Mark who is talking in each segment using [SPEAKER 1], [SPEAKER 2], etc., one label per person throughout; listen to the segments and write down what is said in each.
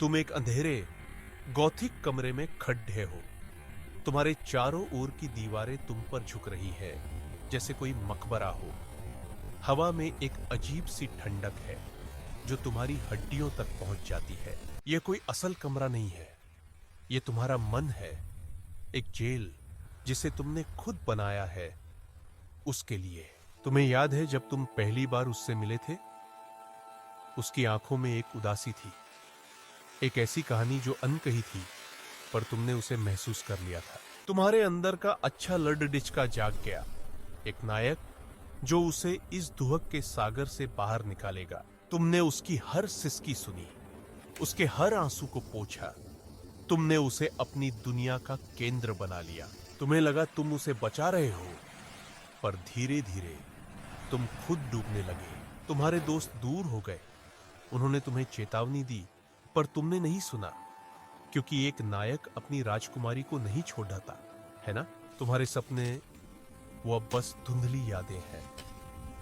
[SPEAKER 1] तुम एक अंधेरे गॉथिक कमरे में खड्डे हो। तुम्हारे चारों ओर की दीवारें तुम पर झुक रही है जैसे कोई मकबरा हो। हवा में एक अजीब सी ठंडक है जो तुम्हारी हड्डियों तक पहुंच जाती है। यह कोई असल कमरा नहीं है, यह तुम्हारा मन है, एक जेल जिसे तुमने खुद बनाया है उसके लिए। तुम्हें याद है जब तुम पहली बार उससे मिले थे? उसकी आंखों में एक उदासी थी, एक ऐसी कहानी जो अनकही थी पर तुमने उसे महसूस कर लिया था। तुम्हारे अंदर का अच्छा लड़डिचका जाग गया, एक नायक जो उसे इस दुहक के सागर से बाहर निकालेगा। तुमने उसकी हर सिसकी सुनी, उसके हर आंसू को पोंछा। तुमने उसे अपनी दुनिया का केंद्र बना लिया। तुम्हें लगा तुम उसे बचा रहे हो, पर धीरे धीरे तुम खुद डूबने लगे। तुम्हारे दोस्त दूर हो गए, उन्होंने तुम्हें चेतावनी दी पर तुमने नहीं सुना, क्योंकि एक नायक अपनी राजकुमारी को नहीं छोड़ता, है ना? तुम्हारे सपने वो अब बस धुंधली यादें हैं।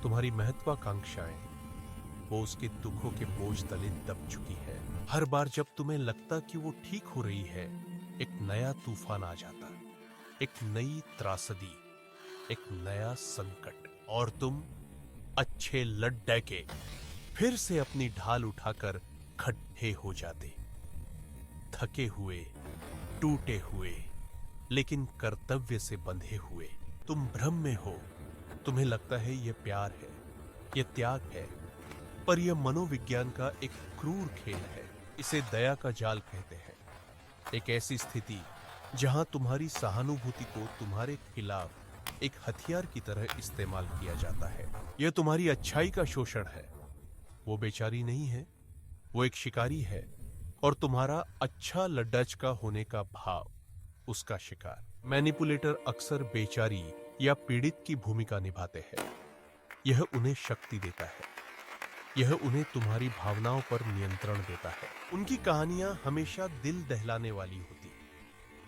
[SPEAKER 1] तुम्हारी महत्वाकांक्षाएं वो उसके दुखों के बोझ तले दब चुकी है। हर बार जब तुम्हें लगता कि वो ठीक हो रही है, एक नया तूफान आ जाता, एक नई त्रासदी, एक नया संकट, और तुम अच्छे लड्डे के फिर से अपनी ढाल उठाकर खड्डे हो जाते, थके हुए, टूटे हुए, लेकिन कर्तव्य से बंधे हुए। तुम भ्रम में हो, तुम्हें लगता है यह प्यार है, यह त्याग है, पर यह मनोविज्ञान का एक क्रूर खेल है। इसे दया का जाल कहते हैं। एक ऐसी स्थिति जहां तुम्हारी सहानुभूति को तुम्हारे खिलाफ एक हथियार की तरह इस्तेमाल किया जाता है। यह तुम्हारी अच्छाई का शोषण है। वो बेचारी नहीं है, वो एक शिकारी है, और तुम्हारा अच्छा लड्डच का होने का भाव उसका शिकार। मैनिपुलेटर अक्सर बेचारी या पीड़ित की भूमिका निभाते हैं। यह उन्हें शक्ति देता है, यह उन्हें तुम्हारी भावनाओं पर नियंत्रण देता है। उनकी कहानियां हमेशा दिल दहलाने वाली होती,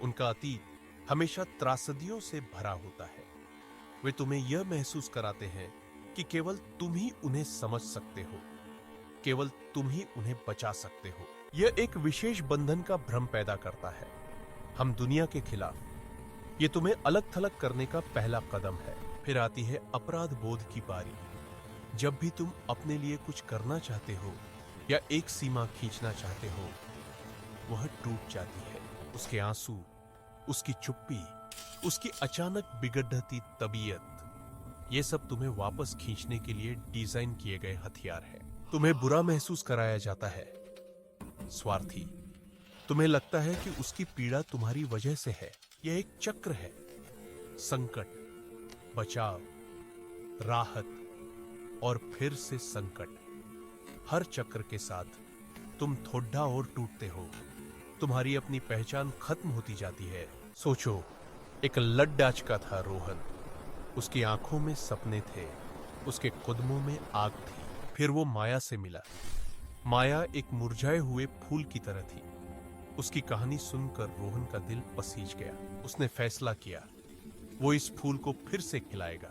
[SPEAKER 1] उनका अतीत हमेशा त्रासदियों से भरा होता है। वे तुम्हें यह महसूस कराते हैं कि केवल तुम ही उन्हें समझ सकते हो, केवल तुम ही उन्हें बचा सकते हो। यह एक विशेष बंधन का भ्रम पैदा करता है, हम दुनिया के खिलाफ। यह तुम्हें अलग थलग करने का पहला कदम है। फिर आती है अपराध बोध की बारी। जब भी तुम अपने लिए कुछ करना चाहते हो या एक सीमा खींचना चाहते हो, वह टूट जाती है। उसके आंसू, उसकी चुप्पी, उसकी अचानक बिगड़ती तबीयत, यह सब तुम्हें वापस खींचने के लिए डिजाइन किए गए हथियार है। तुम्हें बुरा महसूस कराया जाता है, स्वार्थी। तुम्हें लगता है कि उसकी पीड़ा तुम्हारी वजह से है। यह एक चक्र है, संकट, बचाव, राहत और फिर से संकट। हर चक्र के साथ तुम थोड़ा और टूटते हो, तुम्हारी अपनी पहचान खत्म होती जाती है। सोचो, एक लड्डाच का था रोहन, उसकी आंखों में सपने थे, उसके कदमों में आग थी। फिर वो माया से मिला। माया एक मुरझाए हुए फूल की तरह थी। उसकी कहानी सुनकर रोहन का दिल पसीज गया। उसने फैसला किया, वो इस फूल को फिर से खिलाएगा।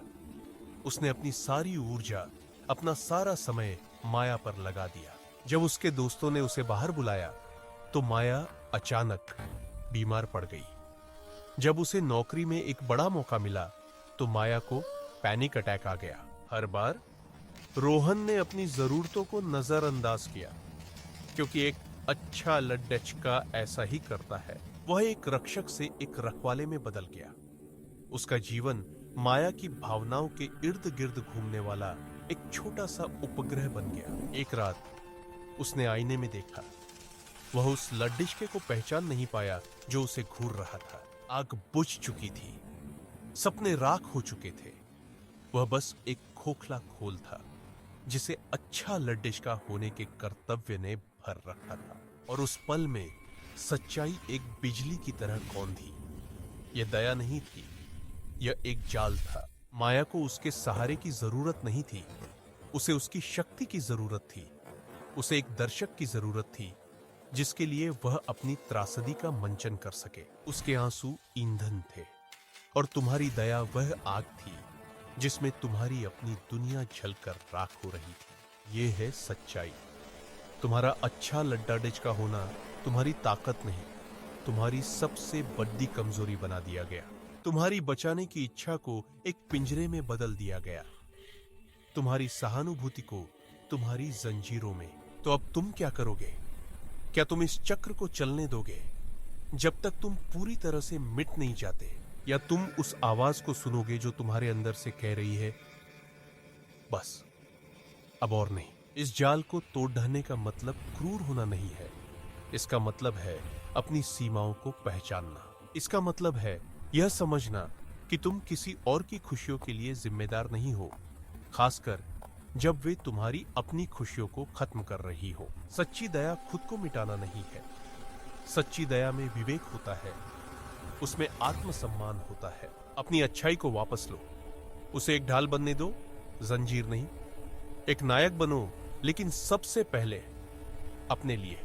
[SPEAKER 1] उसने अपनी सारी ऊर्जा, अपना सारा समय माया पर लगा दिया। जब उसके दोस्तों ने उसे बाहर बुलाया तो माया अचानक बीमार पड़ गई। जब उसे नौकरी में एक बड़ा मौका मिला तो माया को पैनिक अटैक आ गया। हर बार रोहन ने अपनी जरूरतों को नजरअंदाज किया, क्योंकि एक अच्छा लड्डचका ऐसा ही करता है। वह एक रक्षक से एक रखवाले में बदल गया। उसका जीवन माया की भावनाओं के इर्द गिर्द घूमने वाला एक छोटा सा उपग्रह बन गया। एक रात उसने आईने में देखा। वह उस लड्डिचके को पहचान नहीं पाया जो उसे घूर रहा था। आग बुझ चुकी थी, सपने राख हो चुके थे। वह बस एक खोखला खोल था जिसे अच्छा लड्डिचका होने के कर्तव्य ने भर रखा था। और उस पल में सच्चाई एक बिजली की तरह कौंधी। यह दया नहीं थी, यह एक जाल था। माया को उसके सहारे की जरूरत नहीं थी, उसे उसकी शक्ति की जरूरत थी। उसे एक दर्शक की जरूरत थी जिसके लिए वह अपनी त्रासदी का मंचन कर सके। उसके आंसू ईंधन थे और तुम्हारी दया वह आग थी जिसमें तुम्हारी अपनी दुनिया जलकर राख हो रही थी। यह है सच्चाई। तुम्हारा अच्छा लड्डाडिच का होना तुम्हारी ताकत नहीं, तुम्हारी सबसे बड़ी कमजोरी बना दिया गया। तुम्हारी बचाने की इच्छा को एक पिंजरे में बदल दिया गया, तुम्हारी सहानुभूति को तुम्हारी जंजीरों में। तो अब तुम क्या करोगे? क्या तुम इस चक्र को चलने दोगे जब तक तुम पूरी तरह से मिट नहीं जाते, या तुम उस आवाज को सुनोगे जो तुम्हारे अंदर से कह रही है, बस अब और नहीं। इस जाल को तोड़ ढाने का मतलब क्रूर होना नहीं है, इसका मतलब है अपनी सीमाओं को पहचानना। इसका मतलब है यह समझना कि तुम किसी और की खुशियों के लिए जिम्मेदार नहीं हो, खासकर जब वे तुम्हारी अपनी खुशियों को खत्म कर रही हो। सच्ची दया खुद को मिटाना नहीं है, सच्ची दया में विवेक होता है, उसमें आत्मसम्मान होता है। अपनी अच्छाई को वापस लो, उसे एक ढाल बनने दो, जंजीर नहीं। एक नायक बनो, लेकिन सबसे पहले अपने लिए।